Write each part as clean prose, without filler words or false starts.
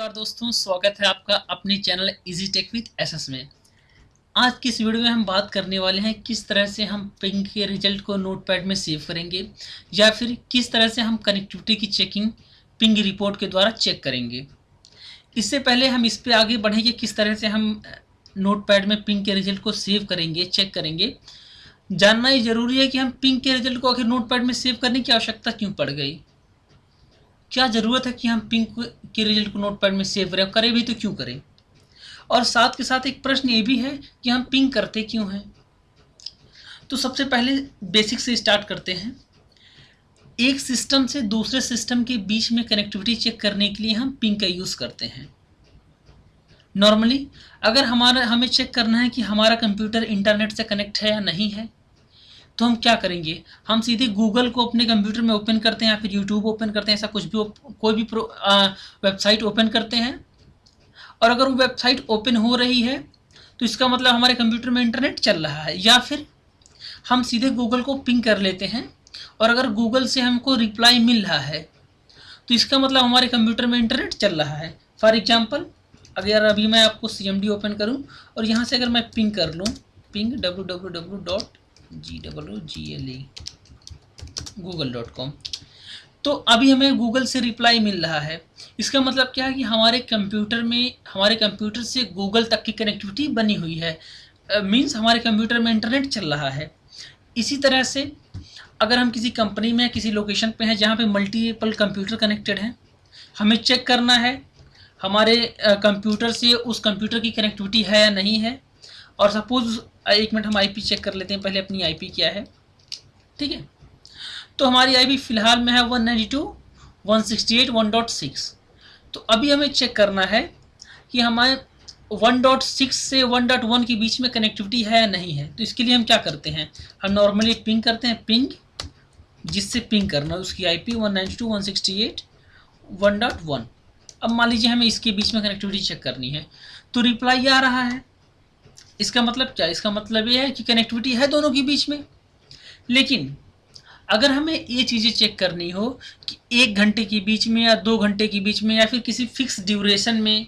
नमस्कार दोस्तों, स्वागत है आपका अपने channel easy tech with S S में। आज की इस वीडियो में हम बात करने वाले हैं किस तरह से हम पिंग के रिजल्ट को नोटपैड में सेव करेंगे या फिर किस तरह से हम कनेक्टिविटी की चेकिंग पिंग रिपोर्ट के द्वारा चेक करेंगे। इससे पहले हम इस पे आगे बढ़ेंगे किस तरह से हम नोटपैड में पिंग के रिजल्ट को सेव करेंगे, चेक करेंगे। जानना ही ज़रूरी है कि हम पिंग के रिजल्ट को आखिर नोटपैड में सेव करने की आवश्यकता क्यों पड़ गई, क्या ज़रूरत है कि हम पिंग के रिजल्ट को नोटपैड में सेव करें, करें भी तो क्यों करें। और साथ के साथ एक प्रश्न ये भी है कि हम पिंग करते क्यों हैं। तो सबसे पहले बेसिक से स्टार्ट करते हैं। एक सिस्टम से दूसरे सिस्टम के बीच में कनेक्टिविटी चेक करने के लिए हम पिंग का यूज़ करते हैं। नॉर्मली अगर हमें चेक करना है कि हमारा कंप्यूटर इंटरनेट से कनेक्ट है या नहीं है, तो हम क्या करेंगे, हम सीधे गूगल को अपने कंप्यूटर में ओपन करते हैं या फिर यूट्यूब ओपन करते हैं, ऐसा कुछ भी कोई भी वेबसाइट ओपन करते हैं। और अगर वो वेबसाइट ओपन हो रही है तो इसका मतलब हमारे कंप्यूटर में इंटरनेट चल रहा है। या फिर हम सीधे गूगल को पिंग कर लेते हैं और अगर गूगल से हमको रिप्लाई मिल रहा है तो इसका मतलब हमारे कंप्यूटर में इंटरनेट चल रहा है। फॉर एग्जाम्पल, अगर अभी मैं आपको CMD ओपन करूं और यहाँ से अगर मैं पिंग कर लूँ, पिंग www.google.com, तो अभी हमें गूगल से रिप्लाई मिल रहा है। इसका मतलब क्या है कि हमारे कंप्यूटर से गूगल तक की कनेक्टिविटी बनी हुई है। मींस हमारे कंप्यूटर में इंटरनेट चल रहा है। इसी तरह से अगर हम किसी कंपनी में किसी लोकेशन पे हैं जहाँ पे मल्टीपल कंप्यूटर कनेक्टेड हैं, हमें चेक करना है हमारे कंप्यूटर से उस कंप्यूटर की कनेक्टिविटी है या नहीं है। और सपोज एक मिनट हम IP चेक कर लेते हैं, पहले अपनी IP क्या है। ठीक है, तो हमारी IP फ़िलहाल में है 192.168.1.6। तो अभी हमें चेक करना है कि हमारे 1.6 से 1.1 के बीच में कनेक्टिविटी है या नहीं है। तो इसके लिए हम क्या करते हैं, हम नॉर्मली पिंग करते हैं, पिंग जिससे पिंग करना उसकी IP 192.168.1.1। अब मान लीजिए हमें इसके बीच में कनेक्टिविटी चेक करनी है, तो रिप्लाई आ रहा है। इसका मतलब क्या, इसका मतलब ये है कि कनेक्टिविटी है दोनों के बीच में। लेकिन अगर हमें ये चीज़ें चेक करनी हो कि 1 घंटे के बीच में या 2 घंटे के बीच में या फिर किसी फिक्स ड्यूरेशन में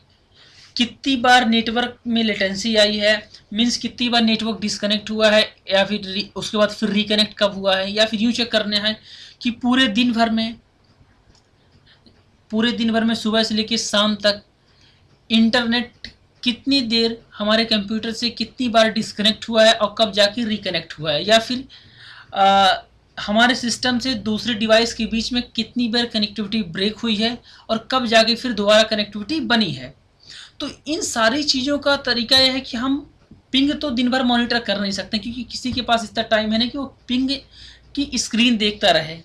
कितनी बार नेटवर्क में लेटेंसी आई है, मीन्स कितनी बार नेटवर्क डिस्कनेक्ट हुआ है या फिर उसके बाद फिर रिकनेक्ट कब हुआ है, या फिर यूँ चेक करना है कि पूरे दिन भर में सुबह से लेकर शाम तक इंटरनेट कितनी देर हमारे कंप्यूटर से कितनी बार डिस्कनेक्ट हुआ है और कब जाके रिकनेक्ट हुआ है, या फिर हमारे सिस्टम से दूसरे डिवाइस के बीच में कितनी बार कनेक्टिविटी ब्रेक हुई है और कब जाके फिर दोबारा कनेक्टिविटी बनी है। तो इन सारी चीज़ों का तरीका यह है कि हम पिंग तो दिन भर मॉनिटर कर नहीं सकते, क्योंकि किसी के पास इतना टाइम है ना कि वो पिंग की स्क्रीन देखता रहे।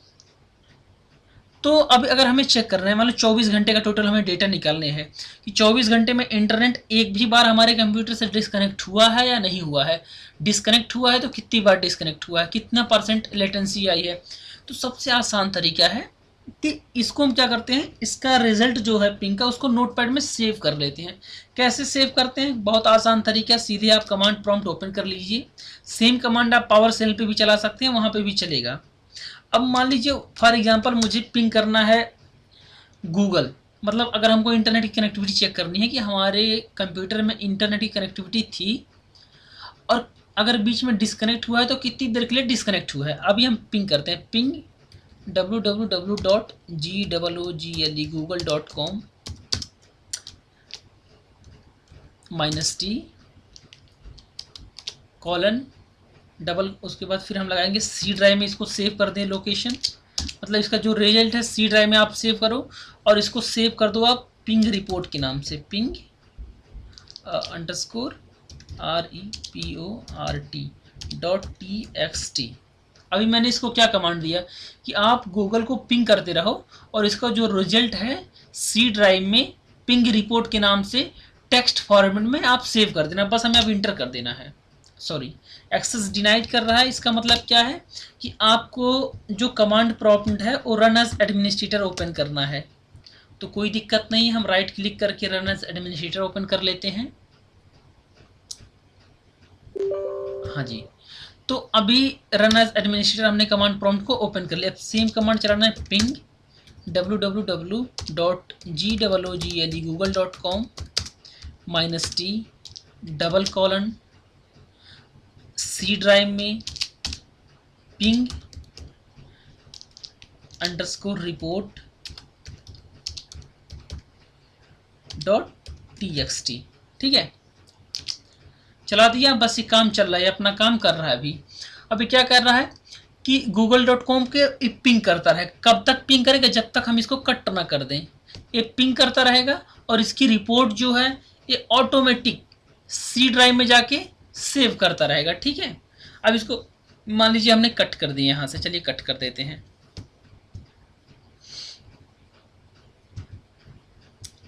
तो अब अगर हमें चेक करना है, मान लो 24 घंटे का टोटल हमें डेटा निकालने हैं कि 24 घंटे में इंटरनेट एक भी बार हमारे कंप्यूटर से डिस्कनेक्ट हुआ है या नहीं हुआ है। डिस्कनेक्ट हुआ है तो कितनी बार डिस्कनेक्ट हुआ है, कितना % लेटेंसी आई है। तो सबसे आसान तरीका है कि इसको हम क्या करते हैं, इसका रिजल्ट जो है पिंग का उसको नोटपैड में सेव कर लेते हैं। कैसे सेव करते हैं, बहुत आसान तरीका, सीधे आप कमांड प्रॉम्प्ट ओपन कर लीजिए। सेम कमांड आप पावर सेल पे भी चला सकते हैं, वहाँ पे भी चलेगा। अब मान लीजिए फॉर एग्जांपल मुझे पिंग करना है गूगल, मतलब अगर हमको इंटरनेट की कनेक्टिविटी चेक करनी है कि हमारे कंप्यूटर में इंटरनेट की कनेक्टिविटी थी और अगर बीच में डिस्कनेक्ट हुआ है तो कितनी देर के लिए डिस्कनेक्ट हुआ है। अभी हम पिंग करते हैं, पिंग www.google.com -t : डबल, उसके बाद फिर हम लगाएंगे C ड्राइव में, इसको सेव कर दें लोकेशन, मतलब इसका जो रिजल्ट है C ड्राइव में आप सेव करो और इसको सेव कर दो आप पिंग रिपोर्ट के नाम से, पिंग _report.txt। अभी मैंने इसको क्या कमांड दिया कि आप गूगल को पिंग करते रहो और इसका जो रिजल्ट है C ड्राइव में पिंग रिपोर्ट के नाम से टेक्स्ट फॉर्मेट में आप सेव कर देना। बस हमें अब इंटर कर देना है। सॉरी, एक्सेस डिनाइड कर रहा है। इसका मतलब क्या है कि आपको जो कमांड प्रॉम्प्ट है वो रन एज एडमिनिस्ट्रेटर ओपन करना है। तो कोई दिक्कत नहीं, हम राइट क्लिक करके रन एज एडमिनिस्ट्रेटर ओपन कर लेते हैं। हाँ जी, तो अभी रन एज एडमिनिस्ट्रेटर हमने कमांड प्रॉम्प्ट को ओपन कर लिया। सेम कमांड चलाना है, ping www.google.com -t C drive में पिंग अंडरस्कोर रिपोर्ट .txt। ठीक है, चला दिया, बस ये काम चल रहा है, अपना काम कर रहा है। अभी क्या कर रहा है कि google.com के पिंग करता रहे। कब तक पिंग करेगा? जब तक हम इसको कट ना कर दें। ये पिंग करता रहेगा और इसकी रिपोर्ट जो है ये ऑटोमेटिक सी ड्राइव में जाके सेव करता रहेगा। ठीक है, अब इसको मान लीजिए हमने कट कर दिया यहाँ से, चलिए कट कर देते हैं।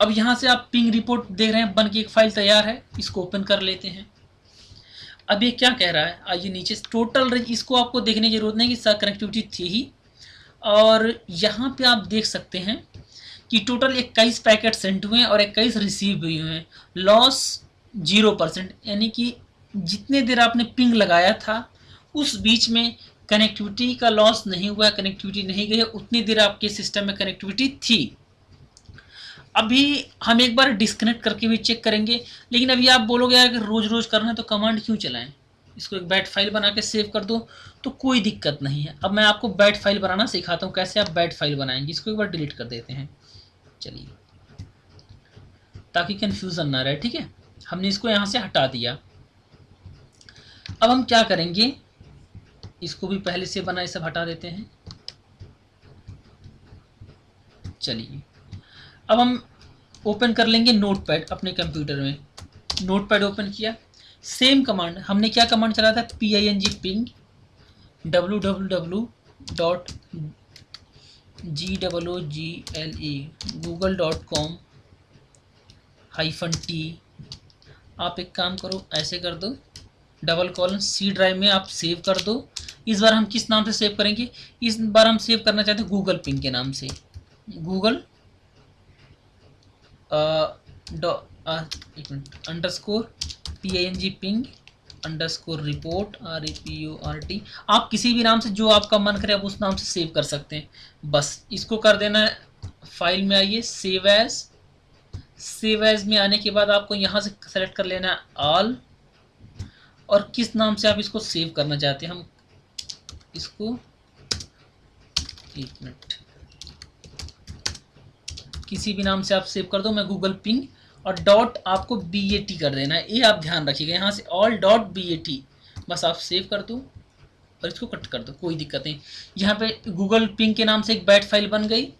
अब यहाँ से आप पिंग रिपोर्ट देख रहे हैं, बन के एक फाइल तैयार है। इसको ओपन कर लेते हैं। अब ये क्या कह रहा है, आइए नीचे टोटल रेंज, इसको आपको देखने की जरूरत नहीं कि सर कनेक्टिविटी थी ही। और यहाँ पे आप देख सकते हैं कि टोटल 21 पैकेट सेंड हुए हैं और 21 रिसीव हुए हैं। लॉस 0%, यानी कि जितने देर आपने पिंग लगाया था उस बीच में कनेक्टिविटी का लॉस नहीं हुआ, कनेक्टिविटी नहीं गई, उतनी देर आपके सिस्टम में कनेक्टिविटी थी। अभी हम एक बार डिस्कनेक्ट करके भी चेक करेंगे, लेकिन अभी आप बोलोगे यार कि रोज़ रोज़ करना है तो कमांड क्यों चलाएं, इसको एक बैट फाइल बना के सेव कर दो तो कोई दिक्कत नहीं है। अब मैं आपको बैट फाइल बनाना सिखाता हूँ, कैसे आप बैट फाइल बनाएंगे। इसको एक बार डिलीट कर देते हैं, चलिए, ताकि कन्फ्यूज़न ना रहे। ठीक है, हमने इसको यहाँ से हटा दिया। अब हम क्या करेंगे, इसको भी पहले से बना, सब हटा देते हैं। चलिए, अब हम ओपन कर लेंगे नोटपैड अपने कंप्यूटर में। नोटपैड ओपन किया, सेम कमांड हमने क्या कमांड चलाया था, ping www.google.com -t। आप एक काम करो, ऐसे कर दो, C ड्राइव में आप सेव कर दो। इस बार हम किस नाम से सेव करेंगे, इस बार हम सेव करना चाहते हैं गूगल पिंग के नाम से। Google underscore ping underscore report REPORT। आप किसी भी नाम से जो आपका मन करे आप उस नाम से सेव कर सकते हैं। बस इसको कर देना है, फाइल में आइए, सेव एज। सेव एज में आने के बाद आपको यहाँ से सेलेक्ट कर लेना है ऑल, और किस नाम से आप इसको सेव करना चाहते हैं। हम इसको, एक मिनट, किसी भी नाम से आप सेव कर दो, मैं गूगल पिंग, और डॉट आपको BAT कर देना है, ये आप ध्यान रखिएगा, यहाँ से all.bat बस आप सेव कर दो और इसको कट कर दो, कोई दिक्कत नहीं। यहाँ पे गूगल पिंग के नाम से एक बैट फाइल बन गई।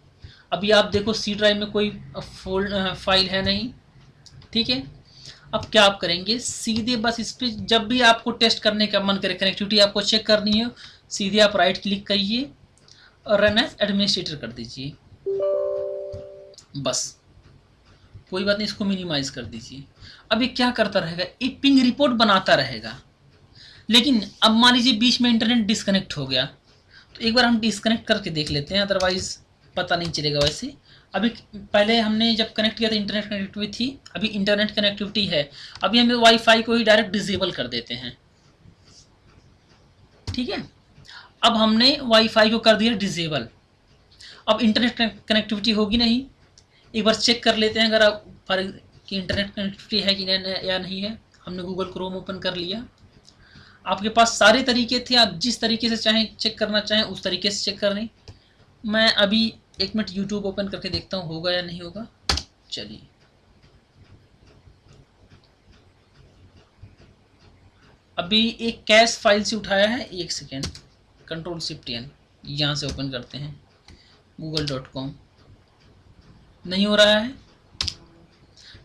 अभी आप देखो सी ड्राइव में कोई फाइल है नहीं। ठीक है, अब क्या आप करेंगे, सीधे बस इस पर जब भी आपको टेस्ट करने का मन करे, कनेक्टिविटी आपको चेक करनी है, सीधे आप राइट क्लिक करिए और रन एज एडमिनिस्ट्रेटर कर दीजिए। बस कोई बात नहीं, इसको मिनिमाइज कर दीजिए। अब ये क्या करता रहेगा, ये पिंग रिपोर्ट बनाता रहेगा। लेकिन अब मान लीजिए बीच में इंटरनेट डिस्कनेक्ट हो गया, तो एक बार हम डिस्कनेक्ट करके देख लेते हैं, अदरवाइज पता नहीं चलेगा। वैसे अभी पहले हमने जब कनेक्ट किया था इंटरनेट कनेक्टिविटी थी, अभी इंटरनेट कनेक्टिविटी है। अभी हम वाईफाई को ही डायरेक्ट डिसेबल कर देते हैं। ठीक है, अब हमने वाईफाई को कर दिया डिसेबल, अब इंटरनेट कनेक्टिविटी होगी नहीं। एक बार चेक कर लेते हैं अगर आप कि इंटरनेट कनेक्टिविटी है कि नहीं या नहीं है। हमने गूगल क्रोम ओपन कर लिया, आपके पास सारे तरीके थे, आप जिस तरीके से चाहें चेक करना चाहें उस तरीके से चेक कर लें। मैं अभी एक मिनट यूट्यूब ओपन करके देखता हूँ होगा या नहीं होगा। चलिए, अभी एक कैश फाइल से उठाया है, एक सेकेंड, Ctrl+Shift+N, यहाँ से ओपन करते हैं google.com, नहीं हो रहा है।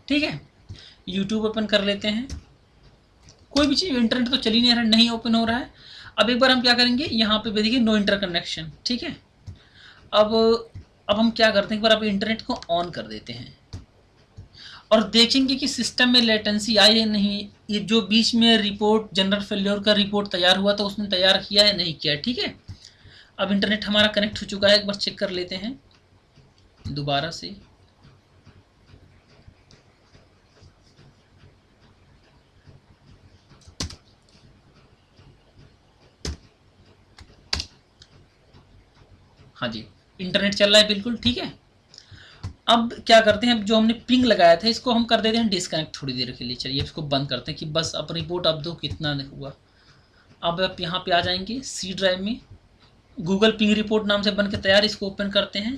ठीक है, यूट्यूब ओपन कर लेते हैं, कोई भी चीज़, इंटरनेट तो चल ही नहीं रहा, नहीं ओपन हो रहा है। अब एक बार हम क्या करेंगे, यहाँ पे देखिए नो इंटर कनेक्शन। ठीक है, अब हम क्या करते हैं, एक बार आप इंटरनेट को ऑन कर देते हैं और देखेंगे कि सिस्टम में लेटेंसी आई है नहीं। ये जो बीच में रिपोर्ट जनरल फेल्योर का रिपोर्ट तैयार हुआ था उसने तैयार किया है नहीं किया। ठीक है, अब इंटरनेट हमारा कनेक्ट हो चुका है, एक बार चेक कर लेते हैं दोबारा से। हाँ जी, इंटरनेट चल रहा है बिल्कुल, ठीक है। अब क्या करते हैं, अब जो हमने पिंग लगाया था इसको हम कर देते हैं डिस्कनेक्ट थोड़ी देर के लिए। चलिए इसको बंद करते हैं कि बस अब रिपोर्ट अब दो कितना हुआ। अब आप यहाँ पे आ जाएंगे सी ड्राइव में, गूगल पिंग रिपोर्ट नाम से बन के तैयार, इसको ओपन करते हैं।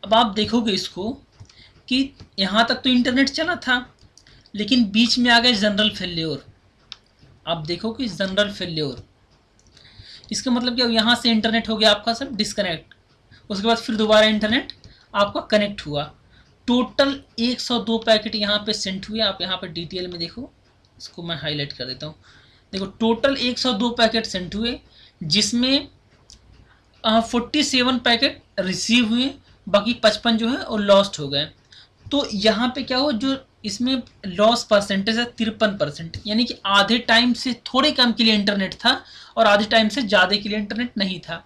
अब आप देखोगे इसको कि यहाँ तक तो इंटरनेट चला था, लेकिन बीच में आ गए जनरल फेल्योर। आप देखो कि जनरल फेल्योर, इसका मतलब क्या, यहाँ से इंटरनेट हो गया आपका सब डिस्कनेक्ट, उसके बाद फिर दोबारा इंटरनेट आपका कनेक्ट हुआ। टोटल 102 पैकेट यहाँ पे सेंड हुए। आप यहाँ पे डिटेल में देखो, इसको मैं हाईलाइट कर देता हूँ। देखो टोटल 102 पैकेट सेंड हुए, जिसमें 47 पैकेट रिसीव हुए, बाकी 55 जो है और लॉस्ट हो गए। तो यहाँ पे क्या हो, जो इसमें लॉस परसेंटेज है 53%, यानी कि आधे टाइम से थोड़े कम के लिए इंटरनेट था और आधे टाइम से ज़्यादा के लिए इंटरनेट नहीं था।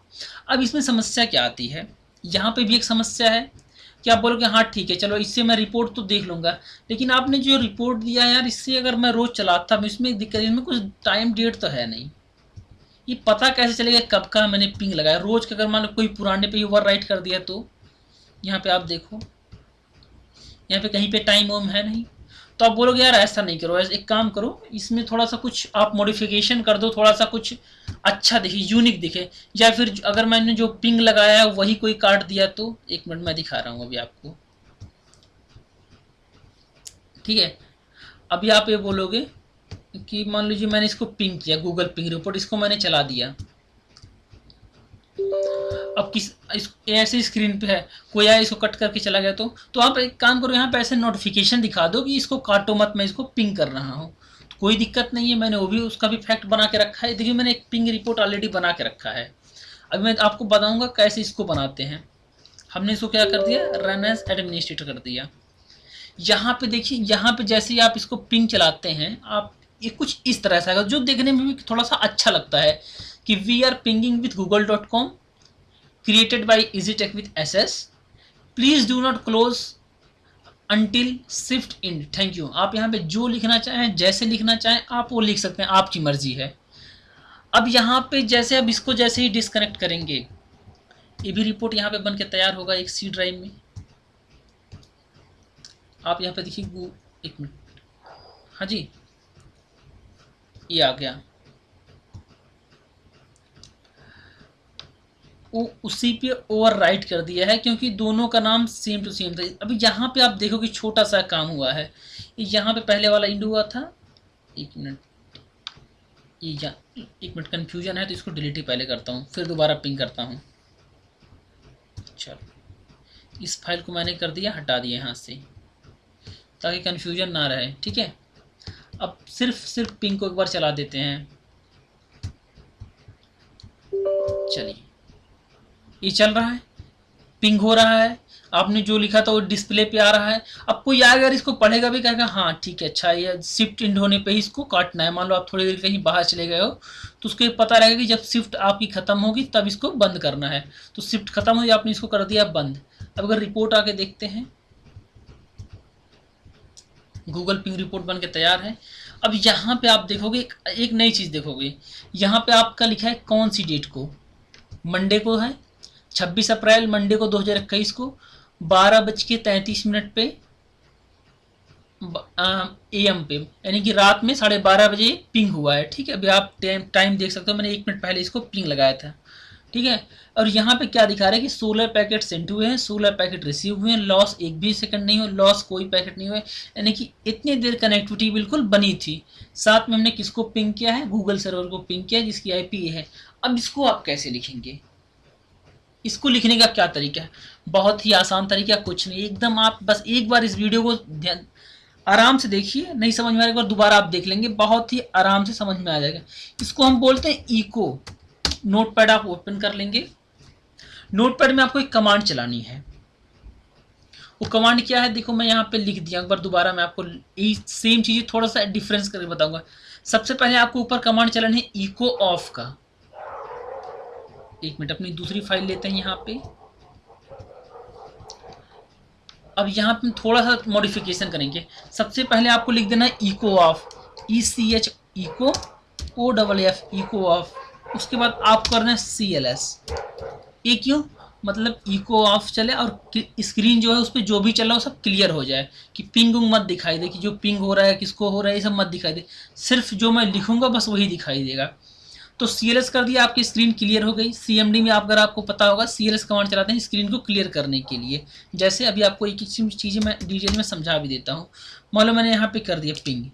अब इसमें समस्या क्या आती है, यहाँ पे भी एक समस्या है कि आप बोलोगे हाँ ठीक है चलो इससे मैं रिपोर्ट तो देख लूँगा, लेकिन आपने जो रिपोर्ट दिया यार, इससे अगर मैं रोज़ चलाता हूँ इसमें दिक्कत, इसमें कुछ टाइम डेट तो है नहीं, ये पता कैसे चलेगा कब का मैंने पिंग लगाया। रोज़ का अगर मान लो कोई पुराने पे ओवर राइट कर दिया तो यहाँ पे आप देखो, यहाँ पे कहीं पे टाइम ओम है नहीं। तो आप बोलोगे यार ऐसा नहीं करो, ऐसा एक काम करो, इसमें थोड़ा सा कुछ आप मॉडिफिकेशन कर दो, थोड़ा सा कुछ अच्छा दिखे, यूनिक दिखे, या फिर अगर मैंने जो पिंग लगाया है वही कोई काट दिया तो। एक मिनट मैं दिखा रहा हूँ अभी आपको, ठीक है। अभी आप ये बोलोगे कि मान लीजिए मैंने इसको पिंग किया, गूगल पिंग रिपोर्ट, इसको मैंने चला दिया। अब ऐसे स्क्रीन पे है, कोई आया इसको कट करके चला गया तो आप एक काम करो, यहाँ पे ऐसे नोटिफिकेशन दिखा दो कि इसको काटो मत, मैं इसको पिंग कर रहा हूँ, तो कोई दिक्कत नहीं है। मैंने वो भी उसका भी फैक्ट बना के रखा है। देखिए मैंने एक पिंग रिपोर्ट ऑलरेडी बना के रखा है। अब मैं आपको बताऊंगा कैसे इसको बनाते हैं। हमने इसको क्या कर दिया, रन एज एडमिनिस्ट्रेटर कर दिया। यहाँ पे देखिए, यहाँ पे जैसे ही आप इसको पिंग चलाते हैं, आप ये कुछ इस तरह से आएगा, जो देखने में भी थोड़ा सा अच्छा लगता है कि we are pinging with google.com created by EasyTech with SS, please do not close until shift in, thank you. आप यहाँ पे जो लिखना चाहें, जैसे लिखना चाहें आप वो लिख सकते हैं, आपकी मर्जी है। अब यहाँ पे जैसे अब इसको जैसे ही डिस्कनेक्ट करेंगे, ये भी रिपोर्ट यहाँ पे बन के तैयार होगा एक सी ड्राइव में। आप यहाँ पे देखिए, एक मिनट, हाँ जी ये आ गया, वो उसी पे ओवर राइट कर दिया है क्योंकि दोनों का नाम सेम टू सेम था। अभी यहाँ पे आप देखो कि छोटा सा काम हुआ है, यहाँ पे पहले वाला इंड हुआ था। एक मिनट, ये एक मिनट कन्फ्यूजन है तो इसको डिलीट ही पहले करता हूँ, फिर दोबारा पिंग करता हूँ। चलो इस फाइल को मैंने कर दिया, हटा दिया यहाँ से ताकि कन्फ्यूजन ना रहे, ठीक है। अब सिर्फ पिंग को एक बार चला देते हैं। चलिए ये चल रहा है, पिंग हो रहा है, आपने जो लिखा था वो डिस्प्ले पे आ रहा है। अब कोई आएगा और इसको पढ़ेगा भी, कहेगा हाँ ठीक है अच्छा ये शिफ्ट इंड होने पे ही इसको काटना है। मान लो आप थोड़ी देर कहीं बाहर चले गए हो तो उसको पता रहेगा कि जब शिफ्ट आपकी ख़त्म होगी तब इसको बंद करना है। तो शिफ्ट खत्म हुई, आपने इसको कर दिया बंद। अब अगर रिपोर्ट आके देखते हैं, गूगल पिंग रिपोर्ट बन के तैयार है। अब यहाँ पे आप देखोगे एक नई चीज़ देखोगे, यहाँ पे आपका लिखा है कौन सी डेट को, मंडे को है 26 अप्रैल मंडे को 2021 को 12:33 पे AM पे, यानी कि रात में 12:30 बजे पिंग हुआ है, ठीक है। अभी आप टाइम देख सकते हो, मैंने 1 मिनट पहले इसको पिंग लगाया था, ठीक है। और यहाँ पे क्या दिखा रहा है कि 16 पैकेट सेंड हुए हैं, 16 पैकेट रिसीव हुए हैं, लॉस एक भी सेकंड नहीं हुआ, लॉस कोई पैकेट नहीं हुआ, यानी कि इतनी देर कनेक्टिविटी बिल्कुल बनी थी। साथ में हमने किसको पिंग किया है, गूगल सर्वर को पिंग किया जिसकी IP है। अब इसको आप कैसे लिखेंगे, इसको लिखने का क्या तरीका है, बहुत ही आसान तरीका, कुछ नहीं, एकदम आप बस एक बार इस वीडियो को ध्यान आराम से देखिए, नहीं समझ में आएगा एक बार दोबारा आप देख लेंगे, बहुत ही आराम से समझ में आ जाएगा। इसको हम बोलते हैं इको। नोटपैड आप ओपन कर लेंगे, नोटपैड में आपको एक कमांड चलानी है। वो कमांड क्या है देखो, मैं यहाँ पे लिख दिया, एक बार दोबारा मैं आपको सेम चीज़ थोड़ा सा डिफरेंस करके बताऊंगा। सबसे पहले आपको ऊपर कमांड चलानी है इको ऑफ का। एक मिनट, अपनी दूसरी फाइल लेते हैं यहाँ पे। अब यहाँ पे थोड़ा सा मॉडिफिकेशन करेंगे। सबसे पहले आपको लिख देना है eco of, ECH eco OFF eco of. उसके बाद आप करना है CLS। ये क्यों, मतलब इको ऑफ चले और स्क्रीन जो है उस पर जो भी चला वो सब क्लियर हो जाए, कि पिंग उंग मत दिखाई दे, कि जो पिंग हो रहा है किसको हो रहा है ये सब मत दिखाई दे, सिर्फ जो मैं लिखूंगा बस वही दिखाई देगा। तो CLS कर दिया, आपकी स्क्रीन क्लियर हो गई। CMD में आप अगर आपको पता होगा CLS कमांड चलाते हैं स्क्रीन को क्लियर करने के लिए। जैसे अभी आपको एक एक चीज़ें मैं डिटेल में समझा भी देता हूँ। मान लो मैंने यहाँ पे कर दिया पिंग,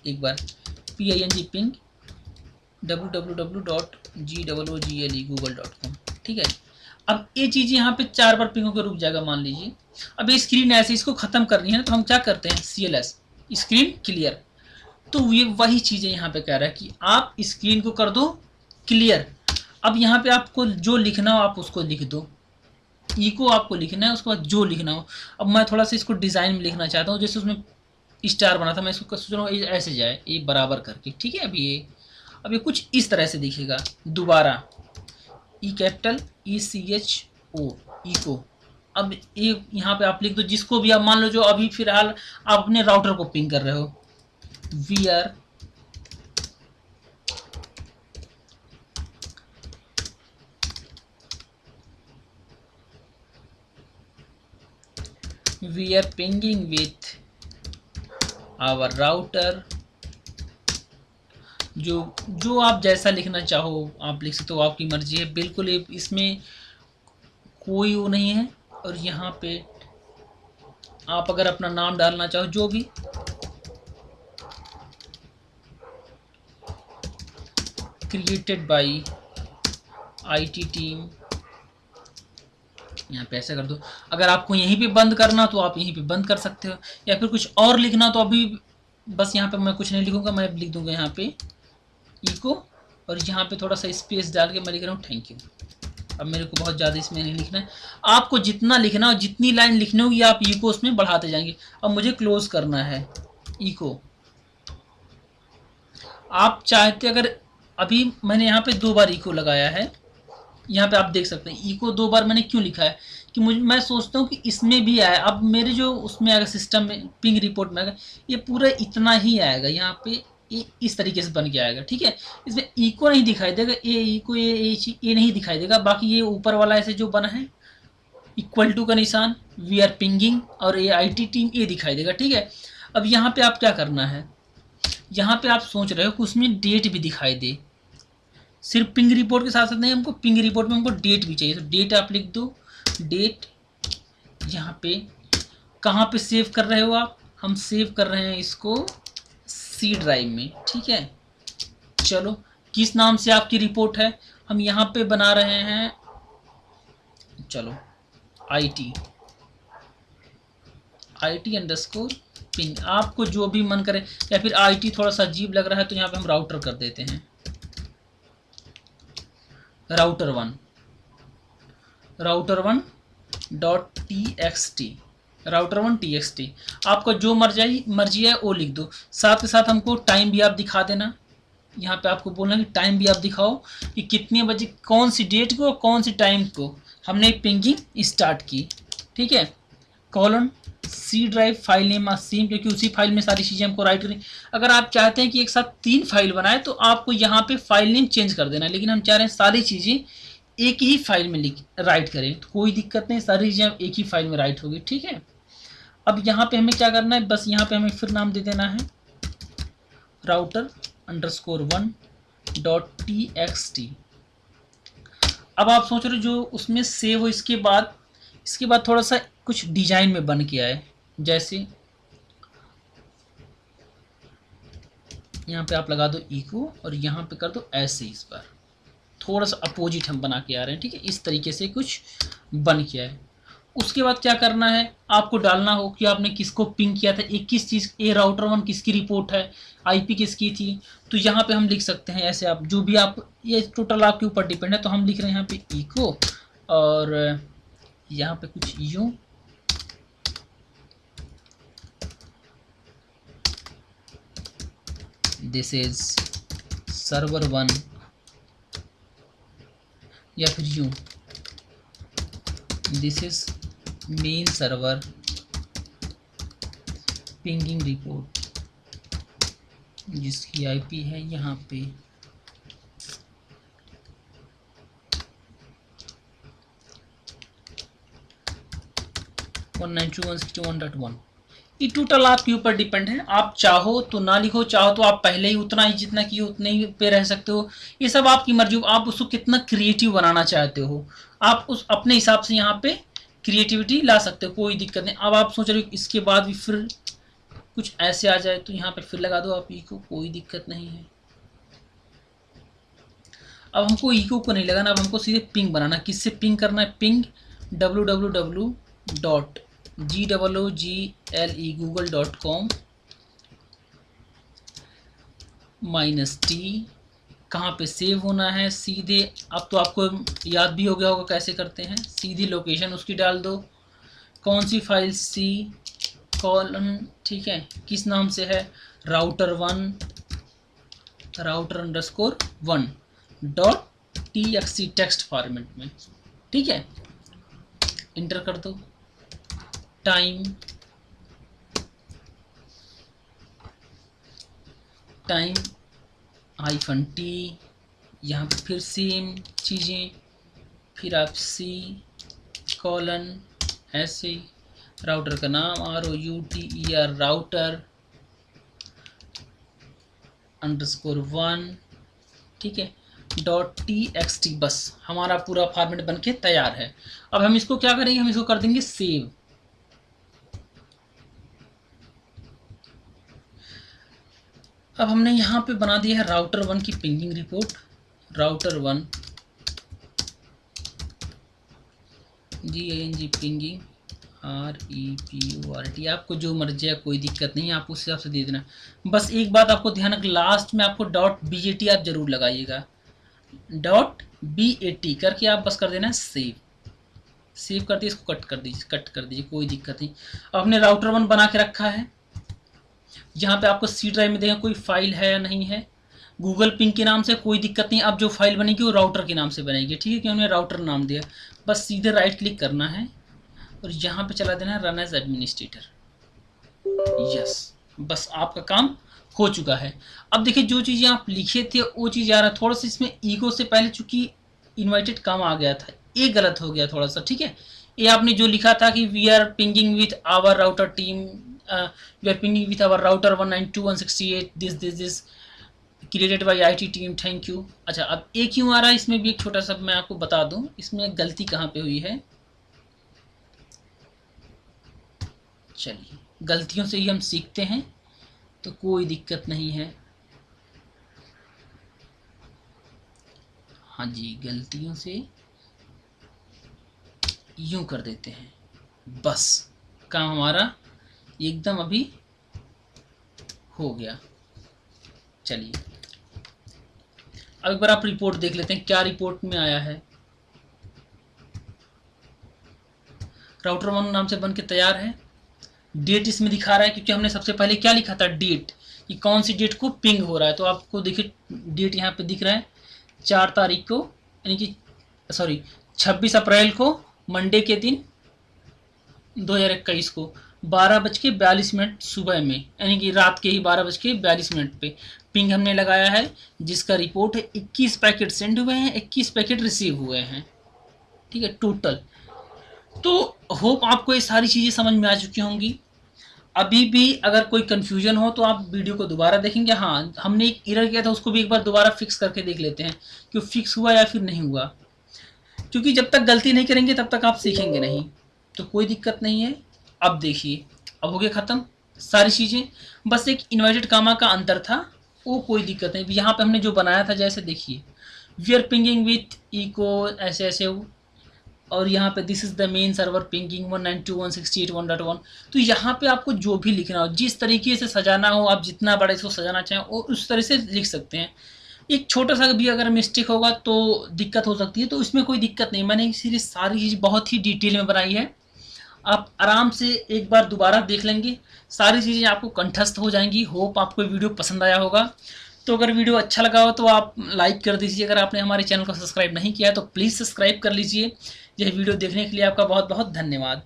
एक बार PING पिंग www.google.com, ठीक है। अब ये चीज़ यहाँ पे 4 बार पिंग होकर रुक जाएगा मान लीजिए। अब ये स्क्रीन ऐसे इसको ख़त्म करनी है ना, तो हम क्या करते हैं CLS स्क्रीन क्लियर। तो ये वही चीज़ें यहाँ पे कह रहा है कि आप स्क्रीन को कर दो क्लियर। अब यहाँ पे आपको जो लिखना हो आप उसको लिख दो, इको आपको लिखना है, उसके बाद जो लिखना हो। अब मैं थोड़ा सा इसको डिज़ाइन में लिखना चाहता हूँ, जैसे उसमें स्टार बना था, मैं इसको सोच रहा हूँ ऐसे जाए, ये बराबर करके, ठीक है। अब ये कुछ इस तरह से दिखेगा। दोबारा ई कैपिटल ECHO इको। अब ये यहाँ पे आप लिख दो जिसको भी आप, मान लो जो अभी फिलहाल आप अपने राउटर को पिंग कर रहे हो, we are pinging with our router. जो आप जैसा लिखना चाहो आप लिख सकते हो, आपकी मर्जी है बिल्कुल, इसमें कोई वो नहीं है। और यहाँ पे आप अगर अपना नाम डालना चाहो जो भी, क्रिएटेड बाई IT टीम, यहाँ पे ऐसा कर दो। अगर आपको यहीं पे बंद करना तो आप यहीं पे बंद कर सकते हो, या फिर कुछ और लिखना तो अभी बस यहाँ पे मैं कुछ नहीं लिखूंगा, मैं लिख दूंगा यहाँ पे इको, और यहाँ पे थोड़ा सा स्पेस डाल के मैं लिख रहा हूँ थैंक यू। अब मेरे को बहुत ज़्यादा इसमें नहीं लिखना है, आपको जितना लिखना हो जितनी लाइन लिखनी होगी आप इको उसमें बढ़ाते जाएंगे। अब मुझे क्लोज करना है इको। आप चाहते अगर, अभी मैंने यहाँ पे 2 बार इको लगाया है, यहाँ पे आप देख सकते हैं इको 2 बार मैंने क्यों लिखा है, कि मैं सोचता हूँ कि इसमें भी आया। अब मेरे जो उसमें आएगा सिस्टम में पिंग रिपोर्ट में आएगा, ये पूरा इतना ही आएगा, यहाँ पे ये इस तरीके से बन के आएगा, ठीक है। इसमें इको नहीं दिखाई देगा, ये इको ये नहीं दिखाई देगा। बाकी ये ऊपर वाला ऐसे जो बना है इक्वल टू का निशान, वी आर पिंगिंग, और ये IT टीम ये दिखाई देगा, ठीक है। अब यहाँ पे आप क्या करना है, यहाँ पे आप सोच रहे हो कि उसमें डेट भी दिखाई दे, सिर्फ पिंग रिपोर्ट के साथ साथ नहीं, हमको पिंग रिपोर्ट में हमको डेट भी चाहिए। तो डेट आप लिख दो, डेट। यहाँ पे कहाँ पे सेव कर रहे हो आप, हम सेव कर रहे हैं इसको C ड्राइव में, ठीक है। चलो किस नाम से आपकी रिपोर्ट है, हम यहाँ पे बना रहे हैं, चलो IT अंडरस्कोर पिंग, आपको जो भी मन करे, या फिर IT थोड़ा सा अजीब लग रहा है तो यहाँ पे हम राउटर कर देते हैं, router one .txt, router 1 TXT। आपका जो मर्जी है वो लिख दो। साथ के साथ हमको टाइम भी आप दिखा देना, यहाँ पे आपको बोलना कि टाइम भी आप दिखाओ कि कितने बजे कौन सी डेट को कौन सी टाइम को हमने पिंगिंग स्टार्ट की, ठीक है। Colon C drive file name same, क्योंकि उसी फाइल में सारी चीज़ें हमको राइट करनी। अगर आप चाहते हैं कि एक साथ 3 फाइल बनाए तो आपको यहाँ पे फाइल नेम चेंज कर देना, लेकिन हम चाह रहे हैं सारी चीज़ें एक ही फाइल में राइट करें, तो कोई दिक्कत नहीं, सारी चीज़ें एक ही फाइल में राइट होगी, ठीक है। अब यहाँ पे हमें क्या करना है, बस यहाँ पे हमें फिर नाम दे देना है राउटर _1 .txt। अब आप सोच रहे हो जो उसमें सेव हो, इसके बाद थोड़ा सा कुछ डिजाइन में बन के आए, जैसे यहाँ पे आप लगा दो इको और यहाँ पे कर दो ऐसे, इस बार थोड़ा सा अपोजिट हम बना के आ रहे हैं, ठीक है। इस तरीके से कुछ बन के आए। उसके बाद क्या करना है, आपको डालना हो कि आपने किसको पिंग किया था, एक किस चीज़, ए राउटर 1 किसकी रिपोर्ट है, IP किसकी थी। तो यहाँ पे हम लिख सकते हैं ऐसे, आप जो भी आप, ये टोटल आपके ऊपर डिपेंड है। तो हम लिख रहे हैं यहाँ पे इको, और यहाँ पे कुछ यूँ, दिस इज सर्वर 1, या फिर यूँ, this is main server pinging report, जिसकी IP है यहाँ पे। 192.168.1। ये टोटल आपके ऊपर डिपेंड है, आप चाहो तो ना लिखो, चाहो तो आप पहले ही उतना ही जितना किए उतने ही पे रह सकते हो। ये सब आपकी मर्जी, आप उसको कितना क्रिएटिव बनाना चाहते हो, आप उस अपने हिसाब से यहाँ पे क्रिएटिविटी ला सकते हो, कोई दिक्कत नहीं। अब आप सोच रहे हो इसके बाद भी फिर कुछ ऐसे आ जाए तो यहाँ पे फिर लगा दो आप इको, कोई दिक्कत नहीं है। अब हमको इको को नहीं लगाना, अब हमको सीधे पिंग बनाना। किससे पिंग करना है? Ping www.google.com -t। कहाँ पे सेव होना है? सीधे, अब तो आपको याद भी हो गया होगा कैसे करते हैं। सीधी लोकेशन उसकी डाल दो, कौन सी फाइल, सी कॉलन, ठीक है, किस नाम से है? router_1.txt टेक्स्ट फॉर्मेट में, ठीक है। इंटर कर दो। टाइम -t, यहाँ पे फिर सेम चीज़ें, फिर आप सी कॉलन ऐसे, राउटर का नाम ROUTER राउटर _1, ठीक है, .txt। बस हमारा पूरा फॉर्मेट बनके तैयार है। अब हम इसको क्या करेंगे? हम इसको कर देंगे सेव। अब हमने यहाँ पे बना दिया है राउटर 1 की pinging report. Router 1 GING pinging REPORT, आपको जो मर्जी है कोई दिक्कत नहीं है, आप उस हिसाब से दे देना। बस एक बात आपको ध्यान रख, लास्ट में आपको .bat आप जरूर लगाइएगा। .bat करके आप बस कर देना सेव। सेव कर दिए, इसको कट कर दीजिए, कोई दिक्कत नहीं। अब हमने राउटर 1 बना के रखा है। यहाँ पे आपको सी ड्राइव में देखें कोई फाइल है या नहीं है। गूगल पिंग के नाम से कोई दिक्कत नहीं, अब जो फाइल बनेगी वो राउटर के नाम से बनेगी, ठीक है, कि हमने राउटर नाम दिया। बस सीधे राइट क्लिक करना है और यहाँ पे चला देना है रन एज एडमिनिस्ट्रेटर। यस, बस आपका काम हो चुका है। अब देखिए जो चीज़ें आप लिखे थे वो चीज़ आ रहा है। थोड़ा सा इसमें ईगो से पहले चूंकि इन्वाइटेड काम आ गया था, ये गलत हो गया थोड़ा सा, ठीक है। ये आपने जो लिखा था कि we are pinging with our router team, we are pinging with our router 192.168 this created by IT team, thank you. अच्छा, अब एक क्यों आ रहा है? इसमें भी एक छोटा सा मैं आपको बता दूं, इसमें गलती कहाँ पे हुई है। चलिए, गलतियों से ही हम सीखते हैं तो कोई दिक्कत नहीं है। हाँ जी, गलतियों से यूं कर देते हैं, बस काम हमारा एकदम अभी हो गया। चलिए, अब एक बार आप रिपोर्ट देख लेते हैं क्या रिपोर्ट में आया है। राउटर 1 नाम से बन के तैयार है। डेट इसमें दिखा रहा है क्योंकि हमने सबसे पहले क्या लिखा था? डेट, कि कौन सी डेट को पिंग हो रहा है। तो आपको देखिए डेट यहाँ पे दिख रहा है 4 तारीख को, यानी कि 26 अप्रैल को, मंडे के दिन 2021 को 12:42 सुबह में, यानी कि रात के ही 12:42 पे पिंग हमने लगाया है, जिसका रिपोर्ट है 21 पैकेट सेंड हुए हैं, 21 पैकेट रिसीव हुए हैं, ठीक है, टोटल। तो होप आपको ये सारी चीज़ें समझ में आ चुकी होंगी। अभी भी अगर कोई कन्फ्यूजन हो तो आप वीडियो को दोबारा देखेंगे। हाँ, हमने एक एरर किया था, उसको भी एक बार दोबारा फिक्स करके देख लेते हैं कि फिक्स हुआ या फिर नहीं हुआ, क्योंकि जब तक गलती नहीं करेंगे तब तक आप सीखेंगे नहीं। तो कोई दिक्कत नहीं है। अब देखिए, अब हो गया ख़त्म सारी चीज़ें, बस एक इन्वर्टेड कामा का अंतर था, वो कोई दिक्कत नहीं। यहाँ पे हमने जो बनाया था, जैसे देखिए we are pinging with echo ऐसे ऐसे, और यहाँ पे this is the main server pinging 192.168.1.1। तो यहाँ पे आपको जो भी लिखना हो, जिस तरीके से सजाना हो, आप जितना बड़ा इसको सजाना चाहें और उस तरह से लिख सकते हैं। एक छोटा सा भी अगर मिस्टेक होगा तो दिक्कत हो सकती है, तो इसमें कोई दिक्कत नहीं। मैंने इसीलिए सारी चीज़ बहुत ही डिटेल में बनाई है, आप आराम से एक बार दोबारा देख लेंगे, सारी चीज़ें आपको कंठस्थ हो जाएंगी। होप आपको वीडियो पसंद आया होगा। तो अगर वीडियो अच्छा लगा हो तो आप लाइक कर दीजिए। अगर आपने हमारे चैनल को सब्सक्राइब नहीं किया है तो प्लीज़ सब्सक्राइब कर लीजिए। यह वीडियो देखने के लिए आपका बहुत बहुत धन्यवाद।